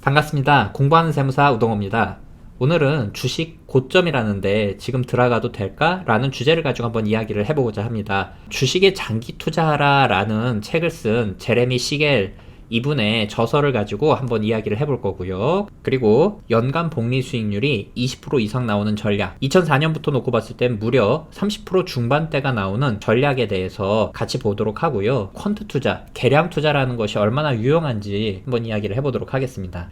반갑습니다. 공부하는 세무사 우동호입니다. 오늘은 주식 고점이라는데 지금 들어가도 될까? 라는 주제를 가지고 한번 이야기를 해보고자 합니다. 주식에 장기 투자하라 라는 책을 쓴 제레미 시겔 이분의 저서를 가지고 한번 이야기를 해볼 거고요. 그리고 연간 복리 수익률이 20% 이상 나오는 전략, 2004년부터 놓고 봤을 땐 무려 30% 중반대가 나오는 전략에 대해서 같이 보도록 하고요. 퀀트 투자, 계량 투자라는 것이 얼마나 유용한지 한번 이야기를 해보도록 하겠습니다.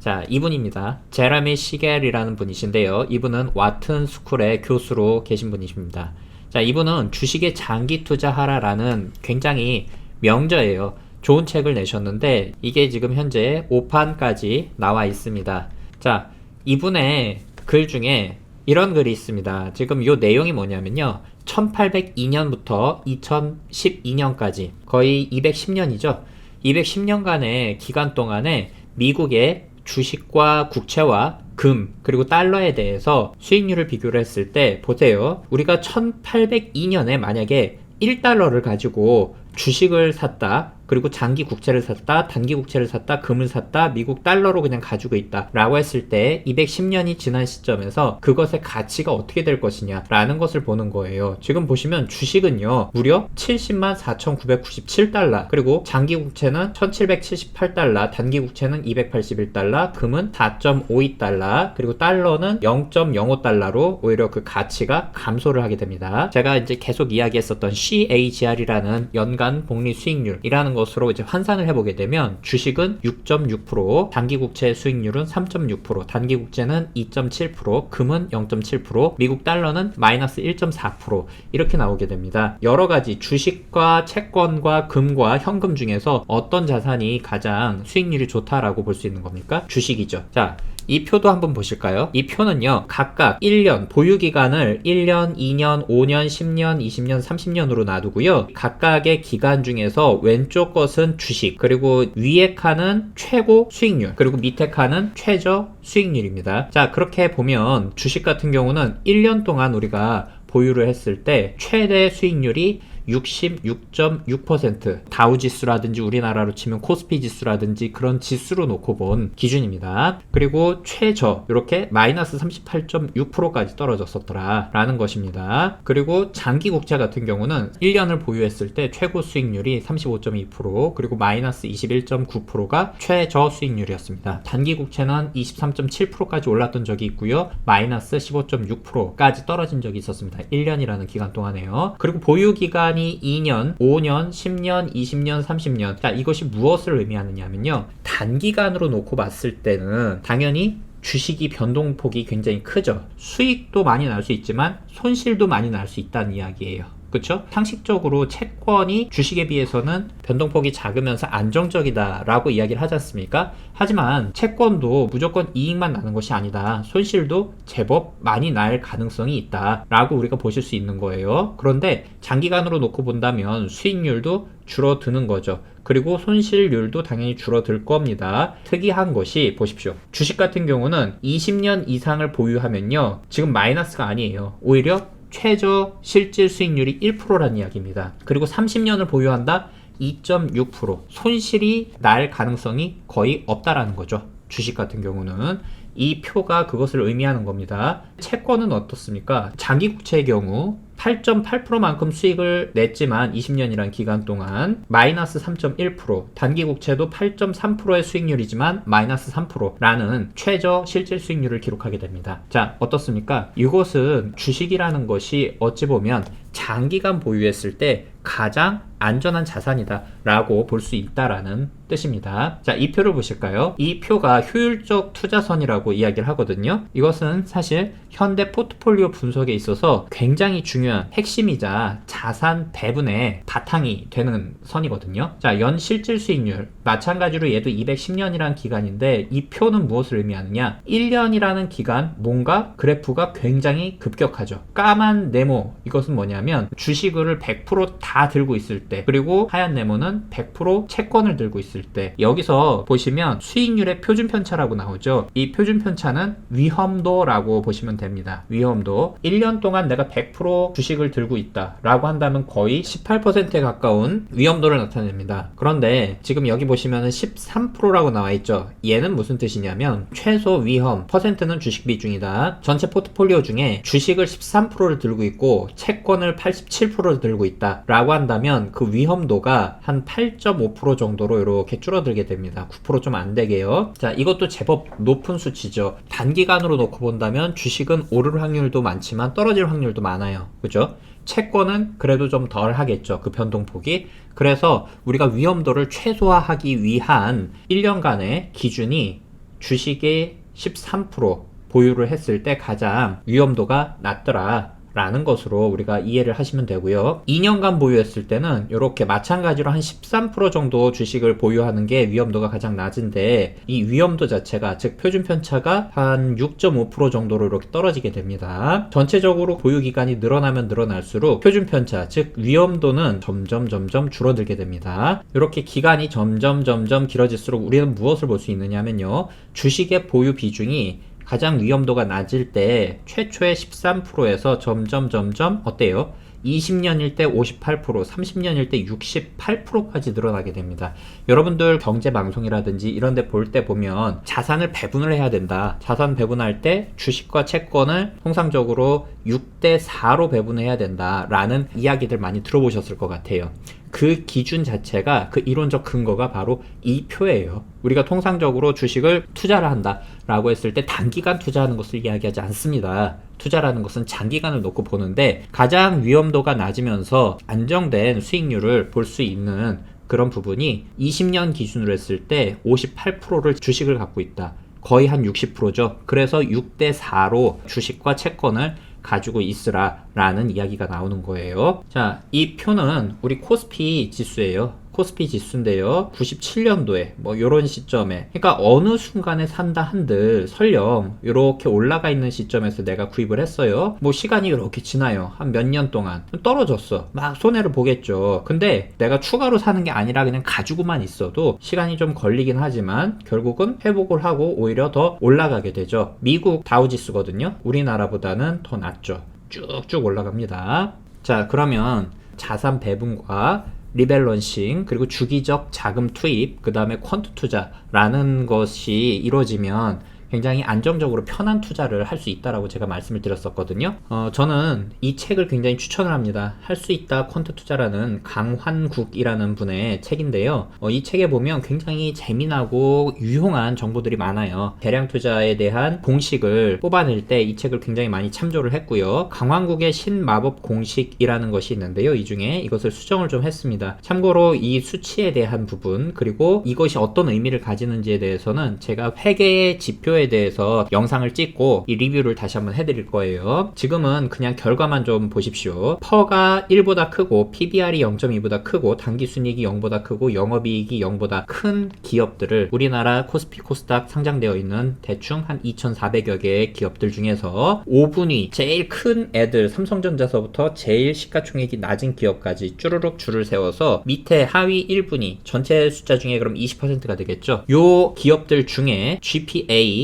자, 이분입니다. 제레미 시겔이라는 분이신데요. 이분은 와튼 스쿨의 교수로 계신 분이십니다. 자, 이분은 주식에 장기 투자하라라는 굉장히 명저예요. 좋은 책을 내셨는데 이게 지금 현재 5판까지 나와 있습니다. 자, 이분의 글 중에 이런 글이 있습니다. 지금 이 내용이 뭐냐면요, 1802년부터 2012년까지 거의 210년이죠. 210년간의 기간 동안에 미국의 주식과 국채와 금 그리고 달러에 대해서 수익률을 비교를 했을 때 보세요. 우리가 1802년에 만약에 1달러를 가지고 주식을 샀다, 그리고 장기 국채를 샀다, 단기 국채를 샀다, 금을 샀다, 미국 달러로 그냥 가지고 있다 라고 했을 때 210년이 지난 시점에서 그것의 가치가 어떻게 될 것이냐 라는 것을 보는 거예요. 지금 보시면 주식은요 무려 70만 4,997달러, 그리고 장기 국채는 1,778달러, 단기 국채는 281달러, 금은 4.52달러, 그리고 달러는 0.05달러로 오히려 그 가치가 감소를 하게 됩니다. 제가 이제 계속 이야기했었던 CAGR이라는 연간 복리 수익률이라는 것으로 이제 환산을 해보게 되면 주식은 6.6%, 단기 국채 수익률은 3.6%, 단기 국채는 2.7%, 금은 0.7%, 미국 달러는 마이너스 1.4% 이렇게 나오게 됩니다. 여러 가지 주식과 채권과 금과 현금 중에서 어떤 자산이 가장 수익률이 좋다라고 볼 수 있는 겁니까? 주식이죠. 자, 이 표도 한번 보실까요? 이 표는요, 각각 1년, 보유기간을 1년, 2년, 5년, 10년, 20년, 30년으로 놔두고요. 각각의 기간 중에서 왼쪽 것은 주식, 그리고 위에 칸은 최고 수익률, 그리고 밑에 칸은 최저 수익률입니다. 자, 그렇게 보면 주식 같은 경우는 1년 동안 우리가 보유를 했을 때 최대 수익률이 66.6%, 다우지수라든지 우리나라로 치면 코스피 지수라든지 그런 지수로 놓고 본 기준입니다. 그리고 최저 이렇게 마이너스 38.6%까지 떨어졌었더라 라는 것입니다. 그리고 장기 국채 같은 경우는 1년을 보유했을 때 최고 수익률이 35.2%, 그리고 마이너스 21.9%가 최저 수익률이었습니다. 단기 국채는 23.7%까지 올랐던 적이 있고요, 마이너스 15.6%까지 떨어진 적이 있었습니다. 1년이라는 기간 동안에요. 그리고 보유 기간이 2년, 5년, 10년, 20년, 30년. 자, 이것이 무엇을 의미하느냐 하면요, 단기간으로 놓고 봤을 때는 당연히 주식이 변동폭이 굉장히 크죠. 수익도 많이 날 수 있지만 손실도 많이 날 수 있다는 이야기예요. 그쵸? 상식적으로 채권이 주식에 비해서는 변동폭이 작으면서 안정적이다 라고 이야기를 하지 않습니까? 하지만 채권도 무조건 이익만 나는 것이 아니다, 손실도 제법 많이 날 가능성이 있다 라고 우리가 보실 수 있는 거예요. 그런데 장기간으로 놓고 본다면 수익률도 줄어드는 거죠. 그리고 손실률도 당연히 줄어들 겁니다. 특이한 것이 보십시오. 주식 같은 경우는 20년 이상을 보유하면요, 지금 마이너스가 아니에요. 오히려 최저 실질 수익률이 1%라는 이야기입니다. 그리고 30년을 보유한다? 2.6%. 손실이 날 가능성이 거의 없다라는 거죠. 주식 같은 경우는. 이 표가 그것을 의미하는 겁니다. 채권은 어떻습니까? 장기 국채의 경우 8.8%만큼 수익을 냈지만 20년이란 기간 동안 마이너스 3.1%, 단기 국채도 8.3%의 수익률이지만 마이너스 3%라는 최저 실질 수익률을 기록하게 됩니다. 자, 어떻습니까? 이것은 주식이라는 것이 어찌 보면 장기간 보유했을 때 가장 안전한 자산이다 라고 볼 수 있다라는 뜻입니다. 자, 이 표를 보실까요? 이 표가 효율적 투자선이라고 이야기를 하거든요. 이것은 사실 현대 포트폴리오 분석에 있어서 굉장히 중요한 핵심이자 자산 배분의 바탕이 되는 선이거든요. 자, 연 실질 수익률 마찬가지로 얘도 210년이라는 기간인데 이 표는 무엇을 의미하느냐? 1년이라는 기간 뭔가 그래프가 굉장히 급격하죠. 까만 네모, 이것은 뭐냐면 주식을 100% 들고 있을 때, 그리고 하얀 네모는 100% 채권을 들고 있을 때, 여기서 보시면 수익률의 표준 편차라고 나오죠. 이 표준 편차는 위험도라고 보시면 됩니다. 위험도. 1년 동안 내가 100% 주식을 들고 있다 라고 한다면 거의 18%에 가까운 위험도를 나타냅니다. 그런데 지금 여기 보시면은 13%라고 나와 있죠. 얘는 무슨 뜻이냐면 최소 위험 퍼센트는 주식 비중이다. 전체 포트폴리오 중에 주식을 13%를 들고 있고 채권을 87%를 들고 있다 라고 한다면 그 위험도가 한 8.5% 정도로 이렇게 줄어들게 됩니다. 9% 좀 안 되게요. 자, 이것도 제법 높은 수치죠. 단기간으로 놓고 본다면 주식은 오를 확률도 많지만 떨어질 확률도 많아요. 그죠? 채권은 그래도 좀 덜 하겠죠. 그 변동폭이. 그래서 우리가 위험도를 최소화하기 위한 1년간의 기준이 주식의 13% 보유를 했을 때 가장 위험도가 낮더라 라는 것으로 우리가 이해를 하시면 되고요. 2년간 보유했을 때는 이렇게 마찬가지로 한 13% 정도 주식을 보유하는 게 위험도가 가장 낮은데 이 위험도 자체가 즉 표준 편차가 한 6.5% 정도로 이렇게 떨어지게 됩니다. 전체적으로 보유 기간이 늘어나면 늘어날수록 표준 편차 즉 위험도는 점점 줄어들게 됩니다. 이렇게 기간이 점점 길어질수록 우리는 무엇을 볼 수 있느냐면요. 주식의 보유 비중이 가장 위험도가 낮을 때 최초의 13%에서 점점 어때요? 20년일 때 58%, 30년일 때 68%까지 늘어나게 됩니다. 여러분들 경제 방송이라든지 이런 데 볼 때 보면 자산을 배분을 해야 된다. 자산 배분할 때 주식과 채권을 통상적으로 6대 4로 배분해야 된다 라는 이야기들 많이 들어보셨을 것 같아요. 그 기준 자체가 그 이론적 근거가 바로 이 표예요. 우리가 통상적으로 주식을 투자를 한다 라고 했을 때 단기간 투자하는 것을 이야기하지 않습니다. 투자라는 것은 장기간을 놓고 보는데 가장 위험도가 낮으면서 안정된 수익률을 볼 수 있는 그런 부분이 20년 기준으로 했을 때 58%를 주식을 갖고 있다. 거의 한 60%죠. 그래서 6대 4로 주식과 채권을 가지고 있으라 라는 이야기가 나오는 거예요. 자, 이 표는 우리 코스피 지수예요. 코스피 지수인데요. 97년도에 뭐 요런 시점에 그러니까 어느 순간에 산다 한들 설령 이렇게 올라가 있는 시점에서 내가 구입을 했어요. 뭐 시간이 이렇게 지나요. 한 몇 년 동안 떨어졌어. 막 손해를 보겠죠. 근데 내가 추가로 사는 게 아니라 그냥 가지고만 있어도 시간이 좀 걸리긴 하지만 결국은 회복을 하고 오히려 더 올라가게 되죠. 미국 다우지수거든요. 우리나라보다는 더 낮죠. 쭉쭉 올라갑니다. 자, 그러면 자산 배분과 리밸런싱 그리고 주기적 자금 투입 그 다음에 퀀트 투자라는 것이 이루어지면 굉장히 안정적으로 편한 투자를 할 수 있다라고 제가 말씀을 드렸었거든요. 저는 이 책을 굉장히 추천을 합니다. 할 수 있다 퀀트 투자라는 강환국이라는 분의 책인데요. 이 책에 보면 굉장히 재미나고 유용한 정보들이 많아요. 대량 투자에 대한 공식을 뽑아낼 때 이 책을 굉장히 많이 참조를 했고요. 강환국의 신마법 공식이라는 것이 있는데요. 이 중에 이것을 수정을 좀 했습니다. 참고로 이 수치에 대한 부분 그리고 이것이 어떤 의미를 가지는지에 대해서는 제가 회계의 지표에 대해서 영상을 찍고 이 리뷰를 다시 한번 해드릴 거예요. 지금은 그냥 결과만 좀 보십시오. 퍼가 1보다 크고 PBR이 0.2보다 크고 당기순이익이 0보다 크고 영업이익이 0보다 큰 기업들을 우리나라 코스피 코스닥 상장되어 있는 대충 한 2,400여 개의 기업들 중에서 5분위 제일 큰 애들 삼성전자서부터 제일 시가총액이 낮은 기업까지 쭈루룩 줄을 세워서 밑에 하위 1분위 전체 숫자 중에 그럼 20%가 되겠죠. 요 기업들 중에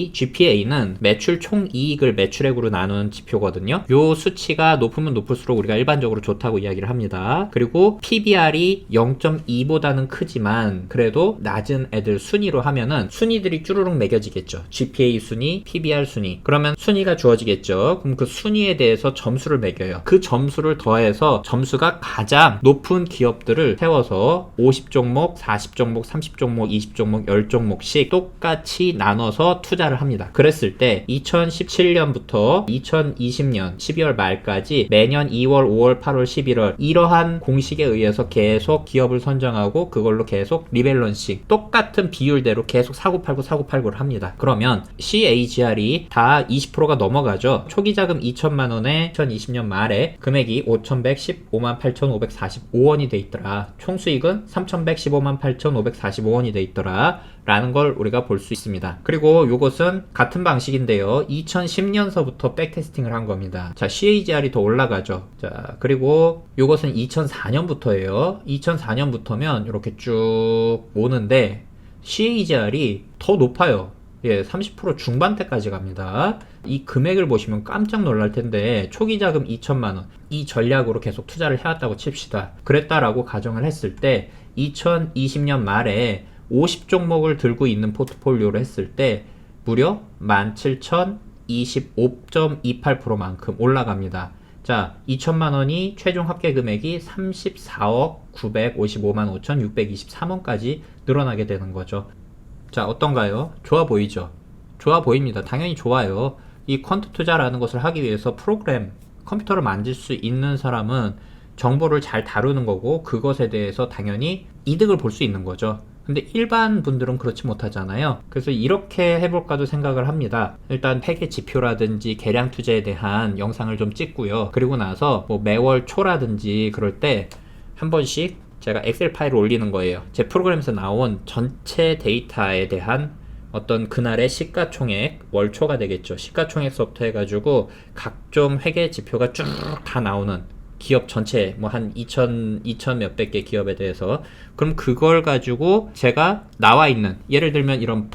GPA는 매출 총이익을 매출액으로 나눈 지표거든요. 요 수치가 높으면 높을수록 우리가 일반적으로 좋다고 이야기를 합니다. 그리고 PBR이 0.2보다는 크지만 그래도 낮은 애들 순위로 하면은 순위들이 쭈루룩 매겨지겠죠. GPA 순위, PBR 순위. 그러면 순위가 주어지겠죠. 그럼 그 순위에 대해서 점수를 매겨요. 그 점수를 더해서 점수가 가장 높은 기업들을 세워서 50종목, 40종목, 30종목, 20종목, 10종목씩 똑같이 나눠서 투자를 합니다. 그랬을 때 2017년부터 2020년 12월 말까지 매년 2월, 5월, 8월, 11월 이러한 공식에 의해서 계속 기업을 선정하고 그걸로 계속 리밸런싱 똑같은 비율대로 계속 사고팔고를 합니다. 그러면 CAGR이 다 20%가 넘어가죠. 초기 자금 2천만 원에 2020년 말에 금액이 5,115만 8,545원이 돼 있더라. 총 수익은 3,115만 8,545원이 돼 있더라. 라는 걸 우리가 볼 수 있습니다. 그리고 요것은 같은 방식인데요. 2010년서부터 백테스팅을 한 겁니다. 자, CAGR이 더 올라가죠. 자, 그리고 요것은 2004년부터예요. 2004년부터면 이렇게 쭉 오는데 CAGR이 더 높아요. 예, 30% 중반대까지 갑니다. 이 금액을 보시면 깜짝 놀랄 텐데 초기 자금 2천만 원, 이 전략으로 계속 투자를 해왔다고 칩시다. 그랬다라고 가정을 했을 때 2020년 말에 50종목을 들고 있는 포트폴리오를 했을 때 무려 17,025.28%만큼 올라갑니다. 자, 2천만 원이 최종 합계 금액이 34억 955만 5,623원까지 늘어나게 되는 거죠. 자, 어떤가요? 좋아 보이죠? 좋아 보입니다. 당연히 좋아요. 이 퀀트 투자라는 것을 하기 위해서 프로그램, 컴퓨터를 만질 수 있는 사람은 정보를 잘 다루는 거고 그것에 대해서 당연히 이득을 볼 수 있는 거죠. 근데 일반 분들은 그렇지 못하잖아요. 그래서 이렇게 해볼까도 생각을 합니다. 일단 회계 지표라든지 계량 투자에 대한 영상을 좀 찍고요. 그리고 나서 뭐 매월 초라든지 그럴 때 한 번씩 제가 엑셀 파일을 올리는 거예요. 제 프로그램에서 나온 전체 데이터에 대한 어떤 그날의 시가총액, 월초가 되겠죠. 시가총액서부터 해가지고 각종 회계 지표가 쭉 다 나오는 기업 전체 뭐 한 2천 몇백 개 기업에 대해서, 그럼 그걸 가지고 제가 나와 있는, 예를 들면 이런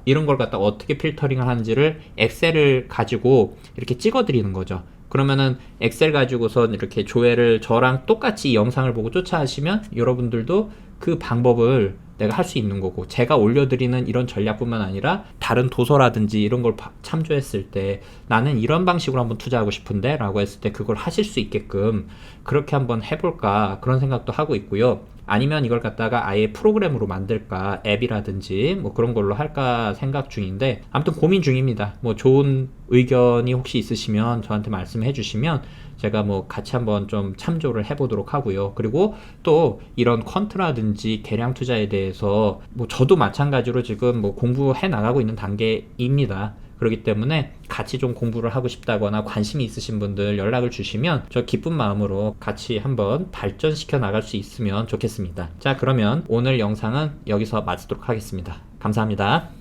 이런 걸 갖다 어떻게 필터링을 하는지를 엑셀을 가지고 이렇게 찍어 드리는 거죠. 그러면은 엑셀 가지고선 이렇게 조회를 저랑 똑같이 이 영상을 보고 쫓아하시면 여러분들도 그 방법을 내가 할 수 있는 거고, 제가 올려드리는 이런 전략뿐만 아니라 다른 도서라든지 이런 걸 참조했을 때 나는 이런 방식으로 한번 투자하고 싶은데 라고 했을 때 그걸 하실 수 있게끔 그렇게 한번 해볼까, 그런 생각도 하고 있고요. 아니면 이걸 갖다가 아예 프로그램으로 만들까, 앱이라든지 뭐 그런 걸로 할까 생각 중인데, 아무튼 고민 중입니다. 뭐 좋은 의견이 혹시 있으시면 저한테 말씀해 주시면 제가 뭐 같이 한번 좀 참조를 해보도록 하고요. 그리고 또 이런 퀀트라든지 계량 투자에 대해서 뭐 저도 마찬가지로 지금 뭐 공부해 나가고 있는 단계입니다. 그렇기 때문에 같이 좀 공부를 하고 싶다거나 관심이 있으신 분들 연락을 주시면 저 기쁜 마음으로 같이 한번 발전시켜 나갈 수 있으면 좋겠습니다. 자, 그러면 오늘 영상은 여기서 마치도록 하겠습니다. 감사합니다.